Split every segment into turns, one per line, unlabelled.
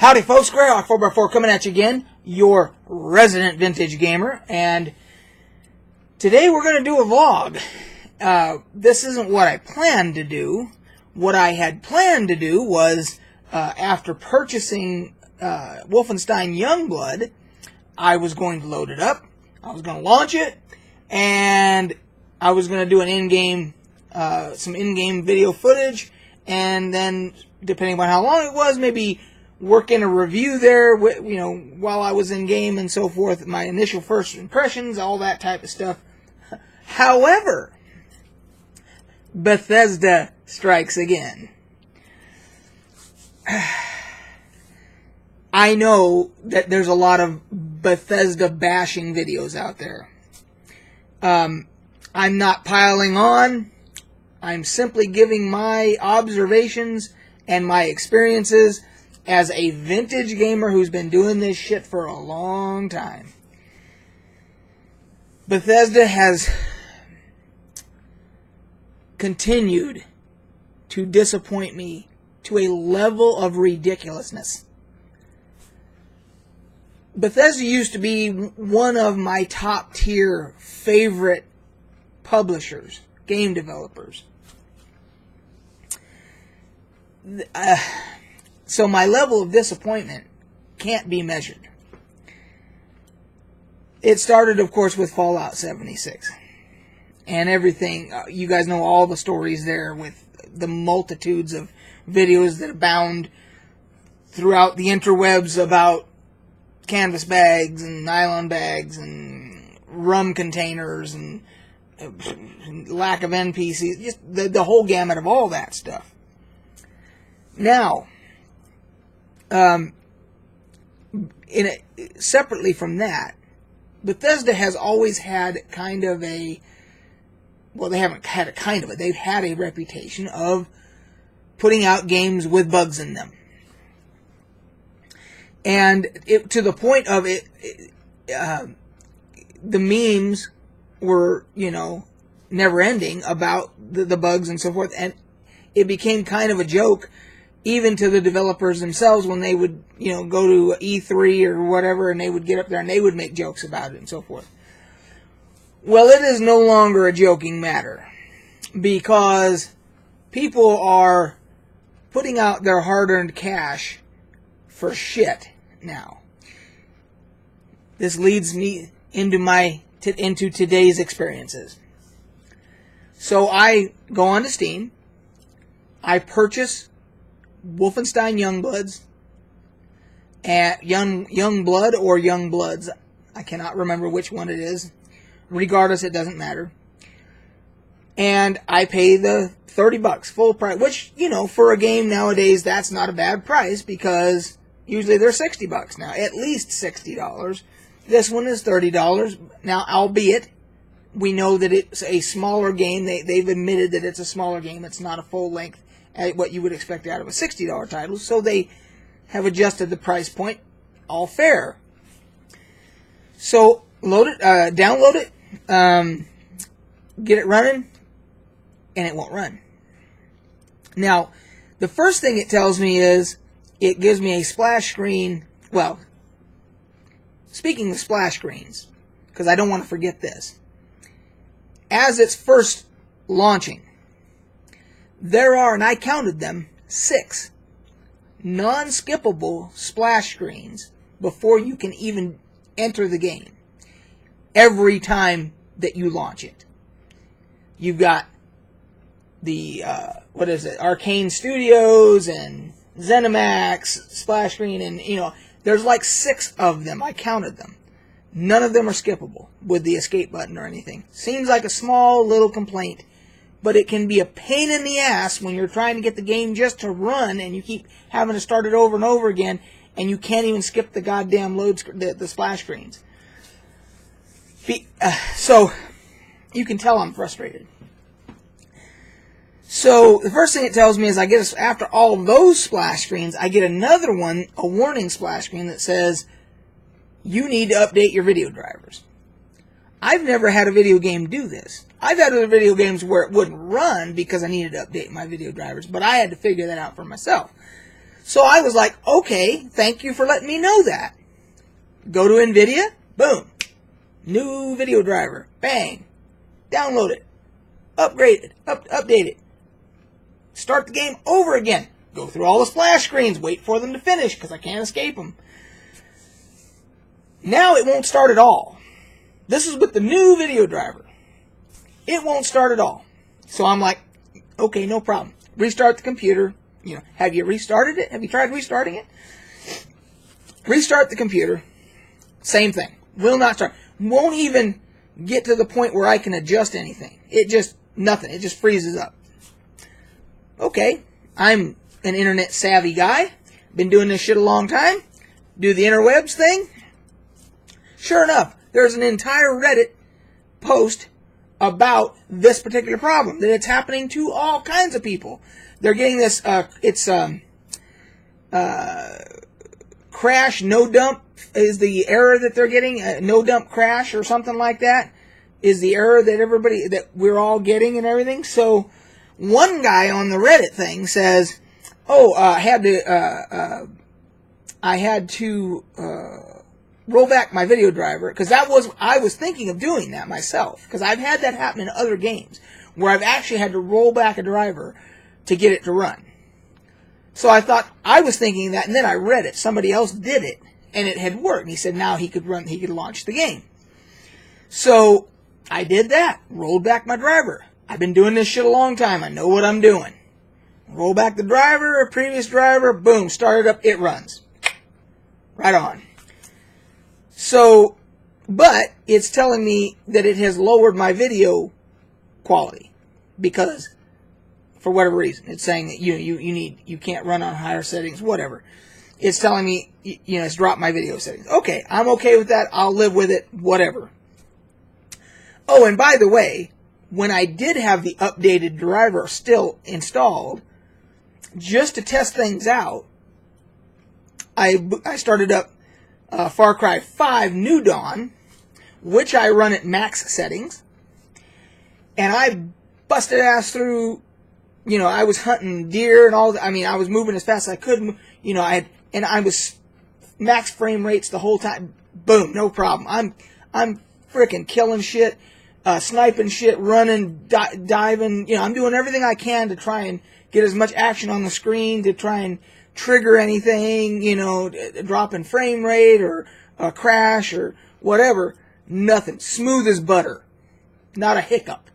Howdy folks, Greyhawk 4x4 coming at you again, your resident vintage gamer, and today we're going to do a vlog. This isn't what I planned to do. What I had planned to do was, after purchasing Wolfenstein Youngblood, I was going to load it up, I was going to launch it, and I was going to do an in-game, some in-game video footage, and then, depending on how long it was, maybe work in a review there, you know, while I was in game and so forth, my initial first impressions, all that type of stuff. However, Bethesda strikes again. I know that there's a lot of Bethesda bashing videos out there. I'm not piling on. I'm simply giving my observations and my experiences as a vintage gamer who's been doing this shit for a long time. Bethesda has continued to disappoint me to a level of ridiculousness. Bethesda used to be one of my top tier favorite publishers, game developers. So my level of disappointment can't be measured. It started, of course, with Fallout 76. And everything, you guys know all the stories there with the multitudes of videos that abound throughout the interwebs about canvas bags and nylon bags and rum containers and lack of NPCs. Just the whole gamut of all that stuff. Now, separately from that, Bethesda has always had kind of a, well, they haven't had a kind of it, they've had a reputation of putting out games with bugs in them. And to the point of it, the memes were, you know, never ending about the bugs and so forth, and it became kind of a joke even to the developers themselves when they would, you know, go to E3 or whatever, and they would get up there and they would make jokes about it and so forth. Well, it is no longer a joking matter, because people are putting out their hard-earned cash for shit now. This leads me into today's experiences. So I go onto Steam, I purchase Wolfenstein Youngbloods, Youngblood or Youngbloods. I cannot remember which one it is. Regardless, it doesn't matter. And I pay the $30 full price, which, you know, for a game nowadays, that's not a bad price, because usually they're $60 now, at least $60. This one is $30. Now, albeit, we know that it's a smaller game. They've admitted that it's a smaller game. It's not a full length at what you would expect out of a $60 title, so they have adjusted the price point. All fair. So load it, download it, get it running, and it won't run. Now, the first thing it tells me is it gives me a splash screen. Well, speaking of splash screens, because I don't want to forget this, as it's first launching, there are, and I counted them, 6 non-skippable splash screens before you can even enter the game. Every time that you launch it. You've got the, Arcane Studios and ZeniMax splash screen, and, you know, there's like 6 of them. I counted them. None of them are skippable with the escape button or anything. Seems like a small little complaint, but it can be a pain in the ass when you're trying to get the game just to run and you keep having to start it over and over again, and you can't even skip the goddamn the splash screens. So, you can tell I'm frustrated. So, the first thing it tells me is after all of those splash screens, I get another one, a warning splash screen that says, you need to update your video drivers. I've never had a video game do this. I've had other video games where it wouldn't run because I needed to update my video drivers, but I had to figure that out for myself. So I was like, okay, thank you for letting me know that. Go to NVIDIA, boom, new video driver, bang, download it, upgrade it, update it, start the game over again, go through all the splash screens, wait for them to finish because I can't escape them. Now it won't start at all. This is with the new video driver. It won't start at all. So I'm like, okay, no problem. Restart the computer. You know, have you restarted it? Have you tried restarting it? Restart the computer. Same thing. Will not start. Won't even get to the point where I can adjust anything. It just, nothing. It just freezes up. Okay, I'm an internet savvy guy. Been doing this shit a long time. Do the interwebs thing. Sure enough, there's an entire Reddit post about this particular problem, that it's happening to all kinds of people. They're getting this, crash, no dump is the error that they're getting. No dump crash or something like that is the error that we're all getting and everything. So one guy on the Reddit thing says, oh, I had to roll back my video driver, because I was thinking of doing that myself, because I've had that happen in other games where I've actually had to roll back a driver to get it to run. So I was thinking that, and then I read it. Somebody else did it, and it had worked. And he said now he could launch the game. So I did that, rolled back my driver. I've been doing this shit a long time. I know what I'm doing. Roll back the driver, previous driver, boom, start it up, it runs. Right on. So, but it's telling me that it has lowered my video quality because, for whatever reason, it's saying that you can't run on higher settings, whatever. It's telling me, it's dropped my video settings. Okay, I'm okay with that. I'll live with it, whatever. Oh, and by the way, when I did have the updated driver still installed, just to test things out, I started up Far Cry 5 New Dawn, which I run at max settings, and I busted ass through, I was hunting deer and all, I was moving as fast as I could, I was max frame rates the whole time, boom, no problem. I'm freaking killing shit, sniping shit, running, diving, I'm doing everything I can to try and get as much action on the screen, to try and trigger anything, dropping frame rate or a crash or whatever. Nothing. Smooth as butter. Not a hiccup.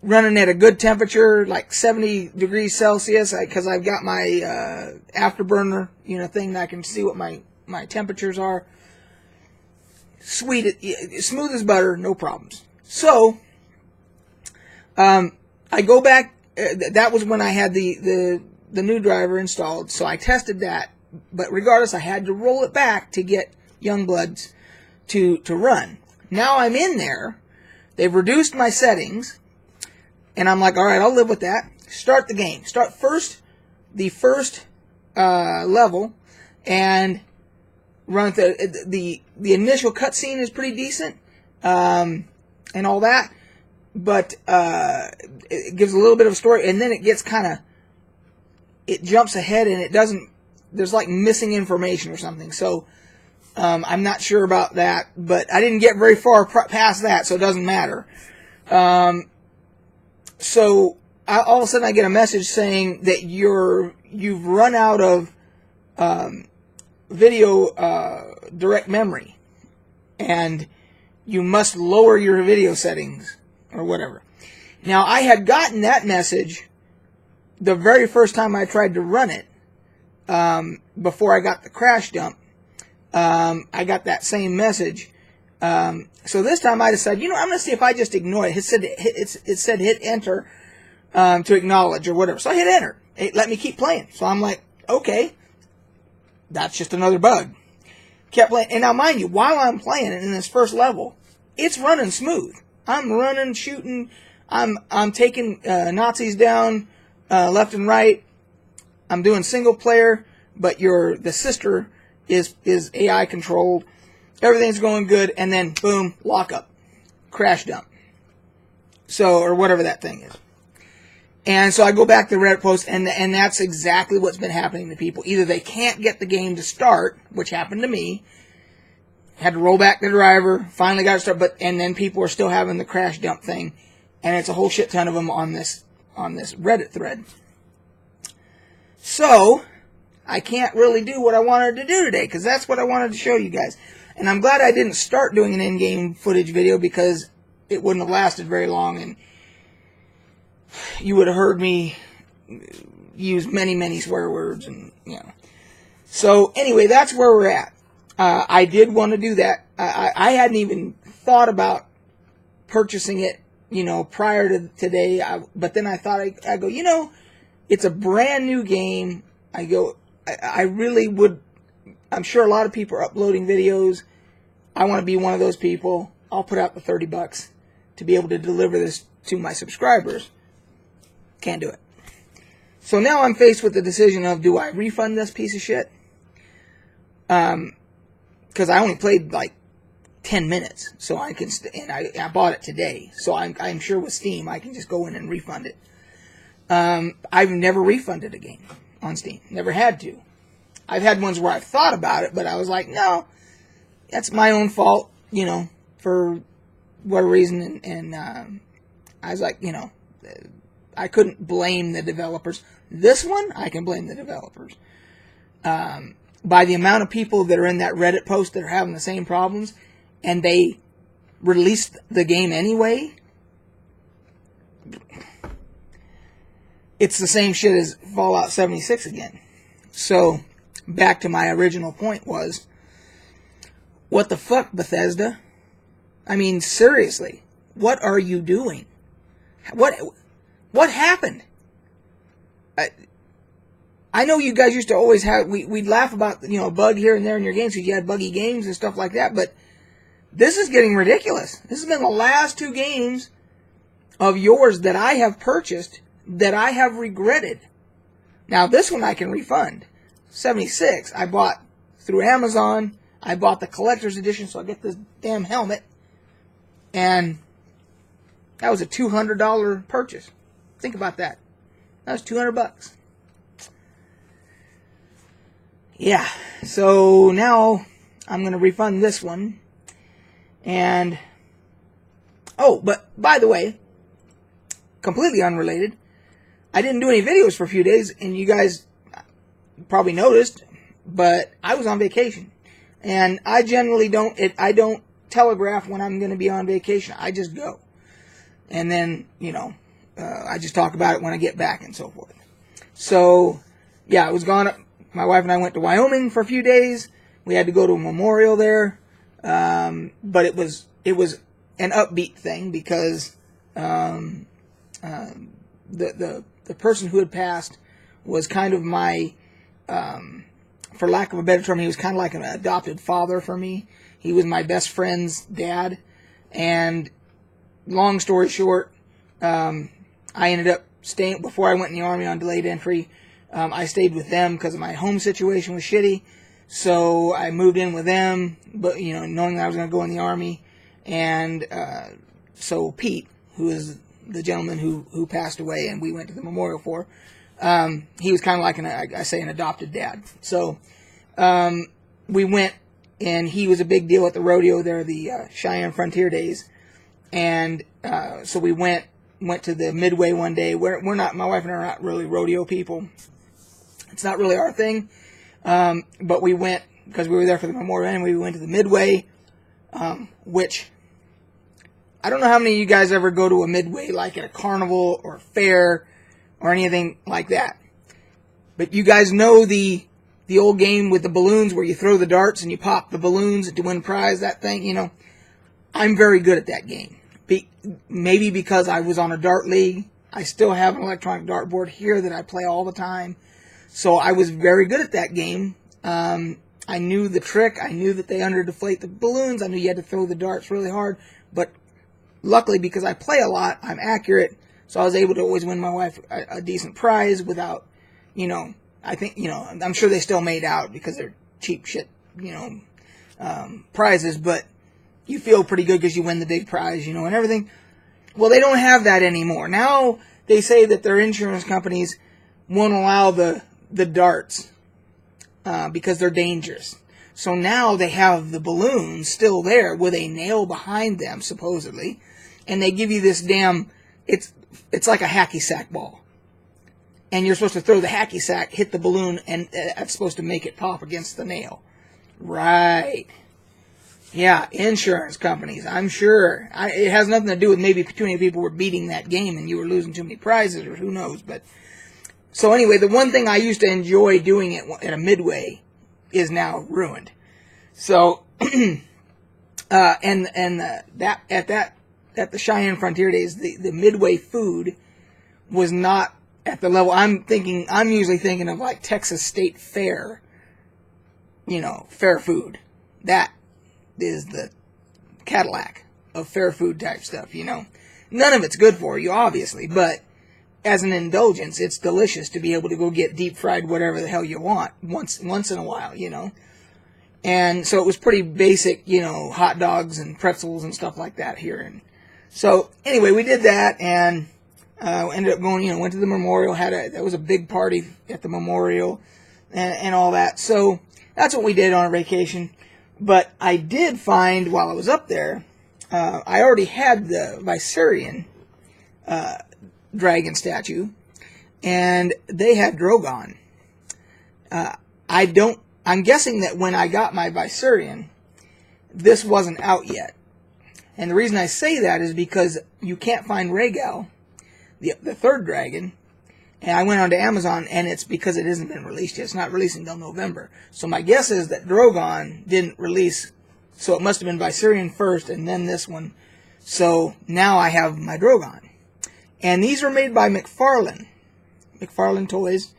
Running at a good temperature, like 70 degrees Celsius, because I've got my afterburner, thing that I can see what my temperatures are. Sweet, smooth as butter, no problems. So, I go back. That was when I had the new driver installed, so I tested that. But regardless, I had to roll it back to get Youngblood to run. Now I'm in there. They've reduced my settings, and I'm like, all right, I'll live with that. Start the game. Start the first level, and run the initial cutscene is pretty decent, and all that. But it gives a little bit of a story, and then it gets it jumps ahead, and it doesn't, there's like missing information or something. So I'm not sure about that, but I didn't get very far past that, so it doesn't matter. So all of a sudden I get a message saying that you've run out of video direct memory, and you must lower your video settings or whatever. Now, I had gotten that message the very first time I tried to run it, before I got the crash dump. I got that same message. So this time I decided, I'm going to see if I just ignore it. It said hit enter to acknowledge or whatever. So I hit enter. It let me keep playing. So I'm like, okay, that's just another bug. Kept playing. And now, mind you, while I'm playing it in this first level, it's running smooth. I'm running, shooting. I'm taking Nazis down left and right. I'm doing single player, but the sister is AI controlled. Everything's going good, and then boom, lock up, crash dump. So, or whatever that thing is. And so I go back to the Reddit post, and that's exactly what's been happening to people. Either they can't get the game to start, which happened to me, had to roll back the driver, finally got it started, and then people are still having the crash dump thing, and it's a whole shit ton of them on this Reddit thread. So I can't really do what I wanted to do today, because that's what I wanted to show you guys. And I'm glad I didn't start doing an in-game footage video, because it wouldn't have lasted very long, and you would have heard me use many, many swear words, and So anyway, that's where we're at. I did want to do that. I hadn't even thought about purchasing it, prior to today. But then I thought, I go, it's a brand new game. I really would. I'm sure a lot of people are uploading videos. I want to be one of those people. I'll put out the $30 to be able to deliver this to my subscribers. Can't do it. So now I'm faced with the decision of, do I refund this piece of shit? Because I only played like 10 minutes, so I can, and I bought it today, so I'm sure with Steam I can just go in and refund it. I've never refunded a game on Steam, never had to. I've had ones where I've thought about it, but I was like, no, that's my own fault, for whatever reason, and I was like, I couldn't blame the developers. This one, I can blame the developers. By the amount of people that are in that Reddit post that are having the same problems, and they released the game anyway, it's the same shit as Fallout 76 again. So, back to my original point was, what the fuck, Bethesda? I mean, seriously, what are you doing? What happened? I know you guys used to always have, we'd laugh about, a bug here and there in your games because you had buggy games and stuff like that, but this is getting ridiculous. This has been the last 2 games of yours that I have purchased that I have regretted. Now, this one I can refund. 76, I bought through Amazon. I bought the collector's edition, so I get this damn helmet. And that was a $200 purchase. Think about that. That was $200. Yeah, so now I'm going to refund this one. And, oh, but by the way, completely unrelated, I didn't do any videos for a few days, and you guys probably noticed, but I was on vacation. And I generally I don't telegraph when I'm going to be on vacation. I just go. And then, I just talk about it when I get back and so forth. So, yeah, I was gone. My wife and I went to Wyoming for a few days. We had to go to a memorial there. But it was an upbeat thing because the person who had passed was kind of my, for lack of a better term, he was kind of like an adopted father for me. He was my best friend's dad. And long story short, I ended up staying, before I went in the Army on delayed entry, I stayed with them because my home situation was shitty. So I moved in with them, but, knowing that I was going to go in the Army. And so Pete, who is the gentleman who passed away and we went to the memorial for, he was kind of like an adopted dad. So we went, and he was a big deal at the rodeo there, the Cheyenne Frontier Days. And so we went to the Midway one day. We're not, my wife and I are not really rodeo people. It's not really our thing. But we went, because we were there for the memorial anyway, we went to the Midway, which, I don't know how many of you guys ever go to a Midway, like at a carnival or a fair or anything like that. But you guys know the old game with the balloons where you throw the darts and you pop the balloons to win a prize, that thing, I'm very good at that game. Maybe because I was on a dart league. I still have an electronic dartboard here that I play all the time. So I was very good at that game. I knew the trick. I knew that they underdeflate the balloons. I knew you had to throw the darts really hard. But luckily, because I play a lot, I'm accurate. So I was able to always win my wife a decent prize without, I think, I'm sure they still made out because they're cheap shit, prizes. But you feel pretty good because you win the big prize, and everything. Well, they don't have that anymore. Now they say that their insurance companies won't allow the darts because they're dangerous. So now they have the balloons still there with a nail behind them, supposedly, and they give you this damn, it's like a hacky sack ball. And you're supposed to throw the hacky sack, hit the balloon, and that's supposed to make it pop against the nail. Right. Yeah, insurance companies, I'm sure. It has nothing to do with maybe too many people were beating that game and you were losing too many prizes, or who knows. But so anyway, the one thing I used to enjoy doing at a Midway is now ruined. So, at the Cheyenne Frontier Days, the Midway food was not at the level I'm usually thinking of, like Texas State Fair, fair food. That is the Cadillac of fair food type stuff, None of it's good for you, obviously, but as an indulgence, it's delicious to be able to go get deep fried whatever the hell you want once in a while, And so it was pretty basic, hot dogs and pretzels and stuff like that here. And so anyway, we did that and ended up going, went to the memorial, that was a big party at the memorial and all that. So that's what we did on our vacation. But I did find while I was up there, I already had the Viserion dragon statue, and they had Drogon. I'm guessing that when I got my Viserion, this wasn't out yet. And the reason I say that is because you can't find Rhaegal, the third dragon, and I went onto Amazon, and it's because it hasn't been released yet. It's not releasing until November. So my guess is that Drogon didn't release, so it must have been Viserion first, and then this one. So now I have my Drogon. And these are made by McFarlane Toys,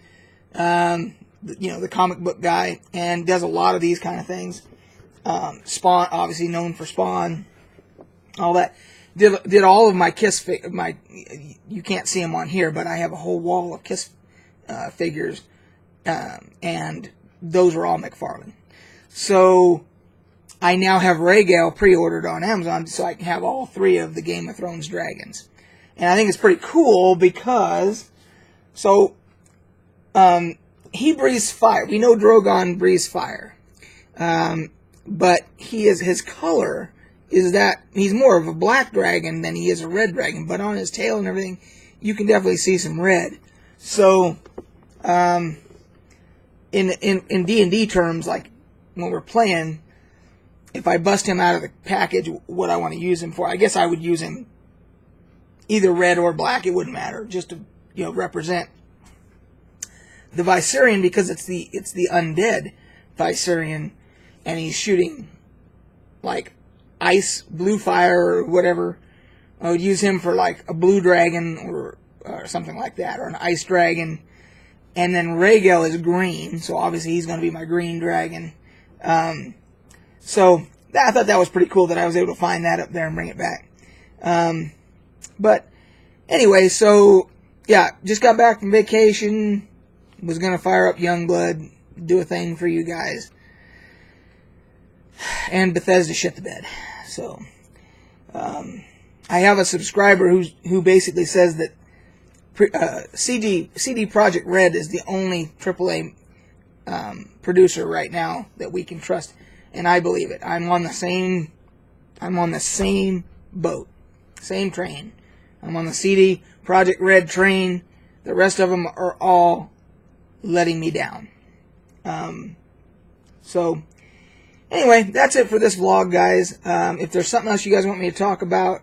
the comic book guy, and does a lot of these kind of things. Spawn, obviously known for Spawn, all that. Did all of my Kiss you can't see them on here, but I have a whole wall of Kiss figures, and those are all McFarlane. So I now have Rhaegal pre-ordered on Amazon, so I can have all 3 of the Game of Thrones dragons. And I think it's pretty cool because, he breathes fire. We know Drogon breathes fire. But his color is that he's more of a black dragon than he is a red dragon. But on his tail and everything, you can definitely see some red. So, in D&D terms, like when we're playing, if I bust him out of the package, what I want to use him for, I guess I would use him either red or black. It wouldn't matter, just to represent the Viserion, because it's the undead Viserion, and he's shooting like ice, blue fire, or whatever. I would use him for like a blue dragon or something like that, or an ice dragon. And then Rhaegal is green, so obviously he's going to be my green dragon. So I thought that was pretty cool that I was able to find that up there and bring it back. But anyway, so yeah, just got back from vacation. Was going to fire up Youngblood, do a thing for you guys. And Bethesda shit the bed. So, I have a subscriber who basically says that CD Projekt Red is the only AAA producer right now that we can trust, and I believe it. I'm on the same boat, same train. I'm on the CD Projekt Red train. The rest of them are all letting me down. So anyway, that's it for this vlog, guys. If there's something else you guys want me to talk about,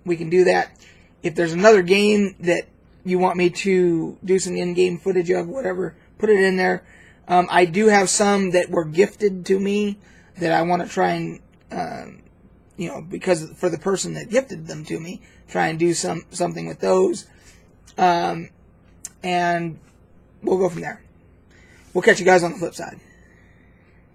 we can do that. If there's another game that you want me to do some in-game footage of, whatever, put it in there. I do have some that were gifted to me that I want to try and, because for the person that gifted them to me, try and do something with those. And we'll go from there. We'll catch you guys on the flip side.